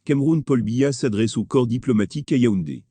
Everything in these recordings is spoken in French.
Cameroun. Paul Biya s'adresse au corps diplomatique à Yaoundé.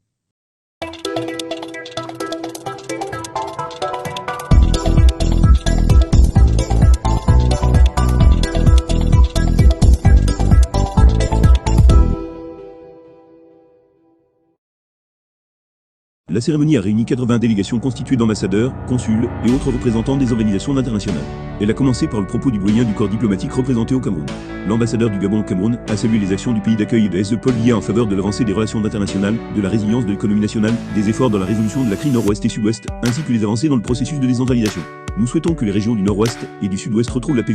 La cérémonie a réuni 80 délégations constituées d'ambassadeurs, consuls et autres représentants des organisations internationales. Elle a commencé par le propos du doyen du corps diplomatique représenté au Cameroun. L'ambassadeur du Gabon au Cameroun a salué les actions du pays d'accueil de Paul Biya en faveur de l'avancée des relations internationales, de la résilience de l'économie nationale, des efforts dans la résolution de la crise nord-ouest et sud-ouest, ainsi que les avancées dans le processus de décentralisation. Nous souhaitons que les régions du nord-ouest et du sud-ouest retrouvent la paix,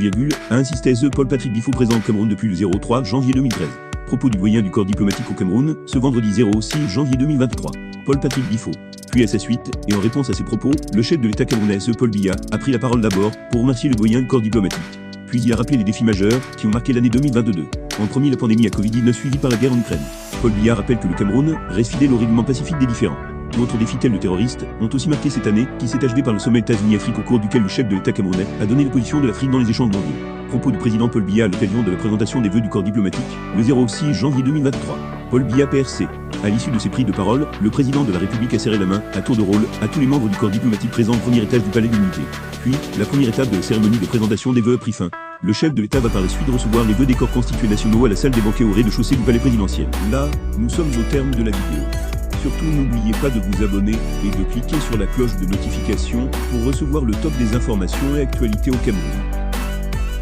a insisté Paul Patrick Bifo, présent au Cameroun depuis le 03 janvier 2013. Propos du doyen du corps diplomatique au Cameroun, ce vendredi 06 janvier 2023. Paul Patrick Bifo. Puis à sa suite, et en réponse à ses propos, le chef de l'État camerounais Paul Biya a pris la parole d'abord pour remercier le doyen du corps diplomatique. Puis il a rappelé les défis majeurs qui ont marqué l'année 2022. En premier, la pandémie à Covid-19 suivie par la guerre en Ukraine. Paul Biya rappelle que le Cameroun reste fidèle au règlement pacifique des différends. D'autres défis tels le terroriste ont aussi marqué cette année, qui s'est achevée par le sommet États-Unis-Afrique au cours duquel le chef de l'État camerounais a donné la position de l'Afrique dans les échanges mondiaux. Propos du président Paul Biya à l'occasion de la présentation des vœux du corps diplomatique, le 06 janvier 2023. Paul Biya PRC. À l'issue de ses prises de parole, le président de la République a serré la main, à tour de rôle, à tous les membres du corps diplomatique présents au premier étage du palais de l'Unité. Puis, la première étape de la cérémonie de présentation des vœux a pris fin. Le chef de l'État va par la suite recevoir les vœux des corps constitués nationaux à la salle des banquets au rez-de-chaussée du palais présidentiel. Là, nous sommes au terme de la vidéo. Surtout n'oubliez pas de vous abonner et de cliquer sur la cloche de notification pour recevoir le top des informations et actualités au Cameroun.